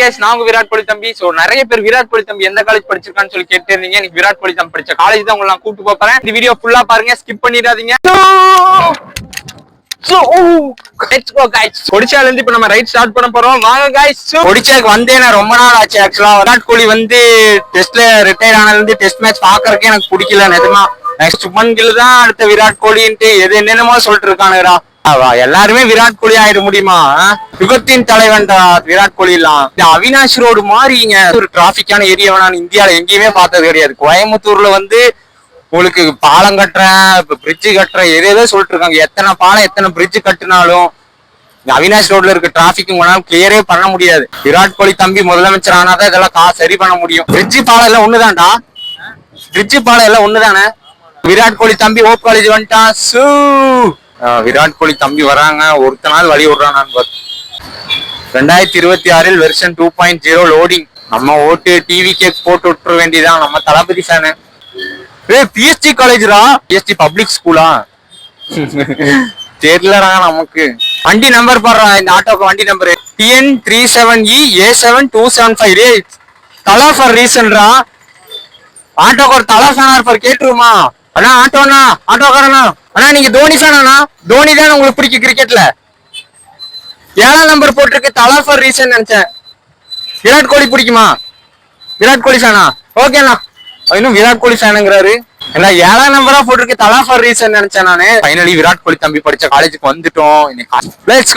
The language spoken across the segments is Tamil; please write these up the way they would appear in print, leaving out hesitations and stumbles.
guys, நான் உங்க விராட் கோலி தம்பி. சோ நிறைய பேர் விராட் கோலி தம்பி எந்த காலேஜ் படிச்சிருக்கான்னு சொல்லி கேட்டு இருந்தீங்க. இன்னைக்கு விராட் கோலி தம்பி படிச்ச காலேஜ் தான் உங்களை நான் கூப்பிட்டு போறேன். இந்த வீடியோ ஃபுல்லா பாருங்க, ஸ்கிப் பண்ணிடாதீங்க. ஒடிச்சால இருந்து இப்ப நம்ம ரைட் ஸ்டார்ட் பண்ண போறோம். வாங்க गाइस. ஒடிச்சாக்கு வந்தேன் ரொம்ப நாள் ஆச்சு. ஆக்சுவலா விராட் கோலி வந்து டெஸ்ட்ல ரிட்டையர் ஆனதுல இருந்து டெஸ்ட் மேட்ச் பாக்குறதுக்கே எனக்கு பிடிக்கல நிஜமா. சுமன் கில் தான் அடுத்த விராட் கோலின்ட்டு எது என்னென்னமோ சொல்லிட்டு இருக்கானுடா. எல்லாருமே விராட் கோலி ஆயிட முடியுமா? யுகத்தின் தலைவன் விராட் கோலி எல்லாம். அவினாஷ் ரோடு மாறிங்க ஒரு டிராபிக்கான ஏரியாவை நான் இந்தியாவில எங்கேயுமே பார்த்தது கிடையாது. கோயம்புத்தூர்ல வந்து உங்களுக்கு பாலம் கட்டுறேன், பிரிட்ஜு கட்டுறேன், எதோ சொல்லிட்டு இருக்காங்க. எத்தனை பாலம் எத்தனை பிரிட்ஜு கட்டினாலும் அவினாஷ் ரோட்ல இருக்க டிராபிக் உங்களால கிளியரே பண்ண முடியாது. விராட் கோலி தம்பி முதலமைச்சர் ஆனாதான் இதெல்லாம் சரி பண்ண முடியும். பிரிட்ஜு பாலம் எல்லாம் ஒண்ணுதான்டா, பிரிட்ஜு பாலம் எல்லாம் ஒண்ணுதானே. விராட் கோலி தம்பி ஓப் காலேஜ் வந்துட்டான். விராட் கோலி தம்பி வராங்க, ஒருத்த நாள் வழி விடுறான். 2026 வெர்ஷன் 2.0 லோடிங். நம்ம ஓட்டு டிவி கேக் போட்டு விட்டுற வேண்டியதான். நம்ம தளபதி ஃபேனு. பிஎஸ்டி காலேஜ்ரா, பிஎஸ்டி பப்ளிக் ஸ்கூலா தெரியலடா நமக்கு. வண்டி நம்பர் பாடுறா, இந்த ஆட்டோக்கு வண்டி நம்பர் TN37EA7275. தலா ஃபார் ரீசன்ரா. ஆட்டோக்கு ஒரு தலா ஃபேனா இருப்பார், கேட்டுருமா? அண்ணா ஆட்டோண்ணா, ஆட்டோக்காரண்ணா. அண்ணா நீங்க தோனி ஃபேனா? தோனி தானே உங்களுக்கு பிடிக்கும் கிரிக்கெட்ல? 7ஆம் நம்பர் போட்டிருக்கு, தலா ஃபார் ரீசன் நினைச்சேன். விராட் கோலி பிடிக்குமா? விராட் கோலி ஃபேனா? ஓகேண்ணா. இன்னும் விராட் கோலி ஃபேனுங்கிறாரு. ஏன்னா 7ஆம் நம்பரா போட்டிருக்கு, தலா ஃபார் ரீசன் நினைச்சேன் நானு. ஃபைனலி விராட் கோலி தம்பி படிச்ச காலேஜுக்கு வந்துட்டோம். Let's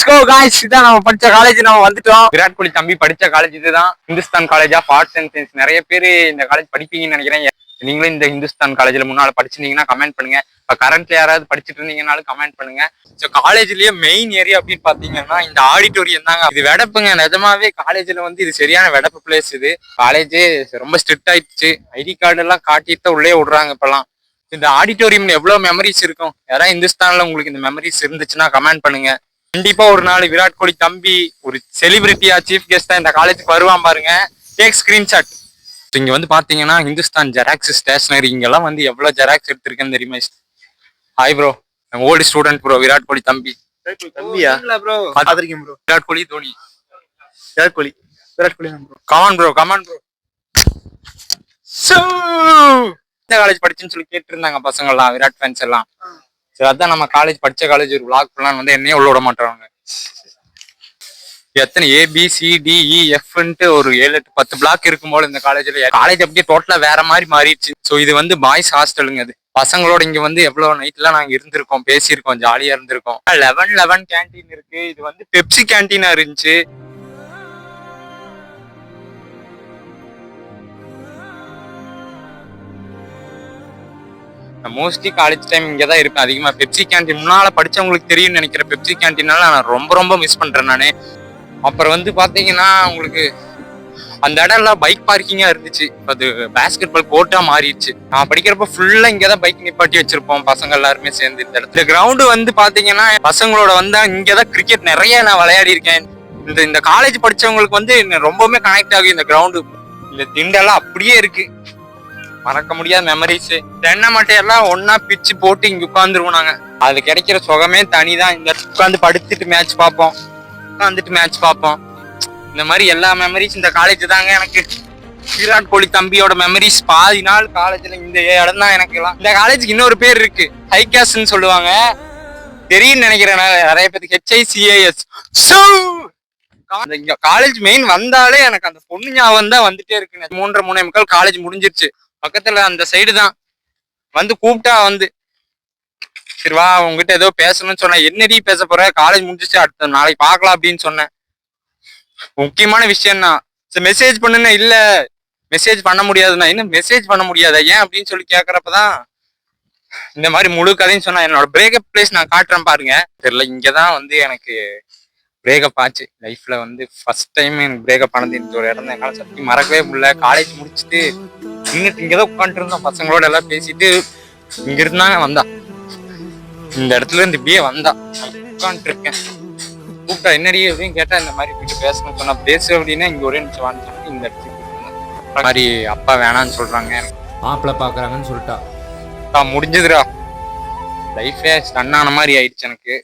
go guys. இதான் நம்ம படிச்ச காலேஜ், நம்ம வந்துட்டோம். விராட் கோலி தம்பி படிச்ச காலேஜ் இதுதான். Hindustan college of arts and science. நிறைய பேர் இந்த காலேஜ் படிப்பீங்கன்னு நினைக்கிறேன். நீங்களும் இந்த இந்துஸ்தான் காலேஜ்ல முன்னால படிச்சிருந்தீங்கன்னா கமெண்ட் பண்ணுங்க. இப்ப கரண்ட்ல யாராவது படிச்சுட்டு இருந்தீங்கன்னாலும் கமெண்ட் பண்ணுங்க. காலேஜ்லயே மெயின் ஏரியா அப்படின்னு பாத்தீங்கன்னா இந்த ஆடிட்டோரியம் தாங்க. இது வெடப்புங்க. நிஜமாவே காலேஜ்ல வந்து இது சரியான வெடப்பு பிளேஸ். இது காலேஜ் ரொம்ப ஸ்ட்ரிக்ட் ஆயிடுச்சு. ஐடி கார்டு எல்லாம் காட்டிட்டு உள்ளே விடுறாங்க இப்பெல்லாம். இந்த ஆடிட்டோரியம்ல எவ்வளவு மெமரிஸ் இருக்கும். யாராவது இந்துஸ்தான்ல உங்களுக்கு இந்த மெமரிஸ் இருந்துச்சுன்னா கமெண்ட் பண்ணுங்க. கண்டிப்பா ஒரு நாள் விராட் கோலி தம்பி ஒரு செலிபிரிட்டியா சீஃப் கெஸ்டா இந்த காலேஜுக்கு வருவான் பாருங்க. Take screenshot. இங்க வந்து பாத்தீங்கன்னா ஹிந்துஸ்தான் ஜெராக்ஸ் ஸ்டேஷனரி. இங்கெல்லாம் வந்து எவ்வளவு ஜெராக்ஸ் எடுத்திருக்கேன்னு தெரியுமா? ஹாய் ப்ரோ, நான் old student bro. Virat Kohli தம்பி. தம்பியா ப்ரோ? பாத்திருக்கேன் bro. Virat Kohli Dhoni. Virat Kohli bro. Come on bro. இந்த காலேஜ் படிச்சுன்னு சொல்லி கேட்டு இருந்தாங்க பசங்க எல்லாம், விராட் ஃபேன்ஸ் எல்லாம். சரி, அதான் நம்ம காலேஜ் படிச்ச காலேஜ் ஒரு vlog பண்ணலாம்னு வந்து என்னையே உள்ள விட மாட்டாங்க. எத்தனை ABCDEFன்ட்டு ஒரு 7-8-10 பிளாக் இருக்கும் போல இந்த காலேஜ்ல. காலேஜ் அப்படியே டோட்டலா வேற மாதிரி மாறிடுச்சு. ஸோ இது வந்து பாய்ஸ் ஹாஸ்டலுங்க. அது பசங்களோட இங்க வந்து எவ்வளவு நைட்லாம் நாங்க இருந்திருக்கோம், பேசியிருக்கோம், ஜாலியா இருந்திருக்கோம். 11 கேன்டீன் இருக்கு. இது வந்து பெப்சி கேன்டீனா இருந்துச்சு. மோஸ்ட்லி காலேஜ் டைம் இங்கதான் இருப்பேன் அதிகமா. பெப்சி கேன்டீன் முன்னால படிச்சவங்களுக்கு தெரியும்னு நினைக்கிறேன். பெப்சி கேன்டீனால நான் ரொம்ப மிஸ் பண்றேன் நானு. அப்புறம் வந்து பாத்தீங்கன்னா உங்களுக்கு அந்த இடம் எல்லாம் பைக் பார்க்கிங்கா இருந்துச்சு. அது பேஸ்கெட் பால் கோர்ட்டா மாறிடுச்சு. நான் படிக்கிறப்ப ஃபுல்லா இங்கதான் பைக் நிப்பாட்டி வச்சிருப்போம் பசங்க எல்லாருமே சேர்ந்து. இந்த இடத்துல கிரவுண்டு வந்து பாத்தீங்கன்னா பசங்களோட வந்தா இங்கதான் கிரிக்கெட் நிறைய நான் விளையாடி இருக்கேன். இந்த காலேஜ் படிச்சவங்களுக்கு வந்து ரொம்பவுமே கனெக்ட் ஆகும் இந்த கிரவுண்டு. இந்த திண்டெல்லாம் அப்படியே இருக்கு, மறக்க முடியாத மெமரிஸ். தென்னை மட்டையெல்லாம் ஒன்னா பிச்சு போட்டு இங்க உட்காந்துருவோம் நாங்க. அது கிடைக்கிற சுகமே தனிதான். இந்த உட்காந்து படுத்துட்டு மேட்ச் பார்ப்போம், உட்காந்துட்டு மேட்ச் பார்ப்போம். இந்த மாதிரி எல்லா மெமரிஸ் இந்த காலேஜ் தாங்க எனக்கு. விராட் கோலி தம்பியோட மெமரிஸ் பாதி நாள் காலேஜ்ல இந்த இடம் தான் எனக்கு எல்லாம். இந்த காலேஜுக்கு இன்னொரு பேர் இருக்கு, ஹைகாஸ்ன்னு சொல்லுவாங்க. தெரியும் நினைக்கிறேன் நிறைய பேருக்கு. HICAS. காலேஜ் மெயின் வந்தாலே எனக்கு அந்த பொண்ணு ஞாபகம் தான் வந்துட்டே இருக்கு. 3:45 காலேஜ் முடிஞ்சிருச்சு. பக்கத்துல அந்த சைடு தான் வந்து கூப்பிட்டா வந்து, சரி வா உங்ககிட்ட ஏதோ பேசணும்னு சொன்னேன். என்னடி பேச போற? காலேஜ் முடிஞ்சிச்சு, அடுத்த நாளைக்கு பாக்கலாம் அப்படின்னு சொன்னேன். முக்கியமான விஷயம் தான். மெசேஜ் பண்ணுன்னு. இல்ல மெசேஜ் பண்ண முடியாதுன்னா. என்ன மெசேஜ் பண்ண முடியாதா, ஏன் அப்படின்னு சொல்லி கேக்குறப்பதான் இந்த மாதிரி முழு கதையும் சொன்னா. என்னோட பிரேக்கப் பிளேஸ் நான் காட்டுறேன் பாருங்க. தெரியல, இங்கதான் வந்து எனக்கு பிரேக்கப் ஆச்சு. லைஃப்ல வந்து ஃபர்ஸ்ட் டைம் எனக்கு பிரேக்கப் ஆனது இந்த ஒரு இடம் தான். என்னால சத்தி மறக்கவே முடியல. காலேஜ் முடிச்சுட்டு நின்றுட்டு இங்கதான் உட்காந்துட்டு இருந்தோம் பசங்களோட எல்லாம் பேசிட்டு. இங்க இருந்தாங்க வந்தா, இந்த இடத்துல இருந்து இப்படியே வந்தா, உட்காந்துட்டு இருக்கேன். கூப்பிட்டா என்னடி அப்படின்னு கேட்டா, இந்த மாதிரி வீட்டு பேசணும்னு சொன்னா. பேசு அப்படின்னா இங்க ஒரே நிமிஷம் வான்னு சொல்லிட்டு இந்த இடத்துக்கு மாதிரி அப்பா வேணான்னு சொல்றாங்க, மாப்பிள்ள பாக்குறாங்கன்னு சொல்லிட்டா. முடிஞ்சதுடா, லைஃபே ஸ்டன்னான மாதிரி ஆயிடுச்சு எனக்கு.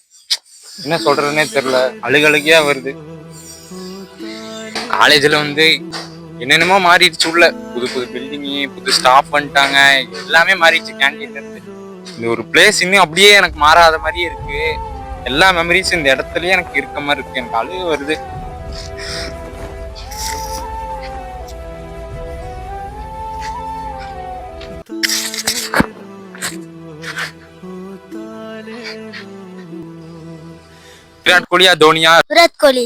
என்ன சொல்றதுன்னே தெரியல, அழுகழுகியா வருது. காலேஜ்ல வந்து என்னென்னமோ மாறிடுச்சு உள்ள. புது புது பில்டிங்கு, புது ஸ்டாஃப் வந்துட்டாங்க, எல்லாமே மாறிடுச்சு கேண்டீன்ல இருந்து. இந்த ஒரு பிளேஸ் இன்னும் அப்படியே எனக்கு மாறாத மாதிரியே இருக்கு. எல்லா மெமரிஸும் இந்த இடத்துலயே எனக்கு இருக்க மாதிரி இருக்கு. எனக்கு அழுகு வருது. விராட் கோலியா தோனியா? விராட் கோலி.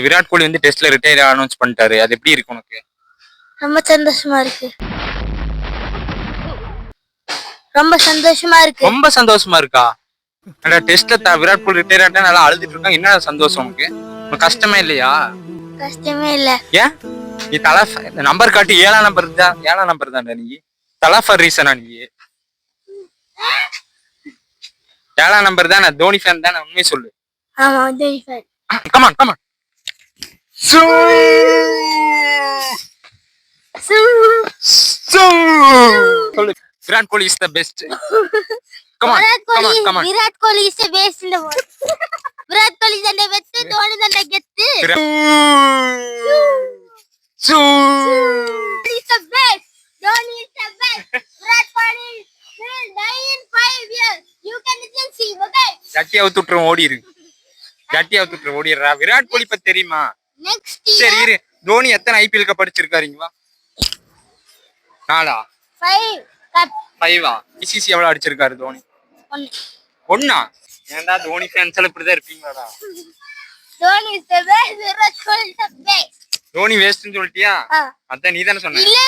விராட் கோலி வந்து டெஸ்ட்ல ரிட்டையர் அனௌன்ஸ் பண்ணிட்டாரு. அது எப்படி இருக்கு உனக்கு? ரொம்ப சந்தோஷமா இருக்கு. ரொம்ப சந்தோஷமா இருக்கு. ரொம்ப சந்தோஷமா இருக்கா? டெஸ்ட்ல விராட் கோலி ரிட்டையர் ஆட்டா நல்லா அழுதுட்டு இருக்காங்க. என்ன சந்தோஷம் உனக்கு? உனக்கு கஷ்டமே இல்லையா? கஷ்டமே இல்ல. ஏன் நீ தலா நம்பர் காட்டி 7ஆம் நம்பர் தான். 7ஆம் நம்பர் தான்டா நீ. தலா ஃபார் ரீசனா நீ? 7ஆம் நம்பர் தானே. தோனி ஃபேன் தானே? உண்மையை சொல்லு. ஆமா, தோனி ஃபேன். Come on come on. சொல்லு. Virat Kohli is the best. Come on come on come on. Virat Kohli is the best in the world. Virat Kohli தான் பெஸ்ட், தோனி தான் கெத்து. Is the best. Dhoni is the best. Virat Kohli will die in 5 years. You can listen see, okay? ஜட்டியா ஊத்துறோம் ஓடிரு. ஜட்டியா ஊத்துறோம் ஓடிறா. விராட் கோலி பத்தி தெரியுமா? Next year. சரி இரு. தோனி எத்தனை ஐபிஎல் கப் அடிச்சிருக்காருங்க வா? 4ஆ? 5 கப். 5ஆ? ஐசிசி எவ்வளவு அடிச்சிருக்காரு தோனி? 1. ஏன்டா தோனி ஃபேன்ஸ் எல்லாம் இப்படிதான் இருப்பீங்களாடா? Dhoni is the best. Virat Kohli is the best. Dhoni வேஸ்ட்னு சொல்லிட்டியா? அதான் நீ தானே சொன்ன. இல்ல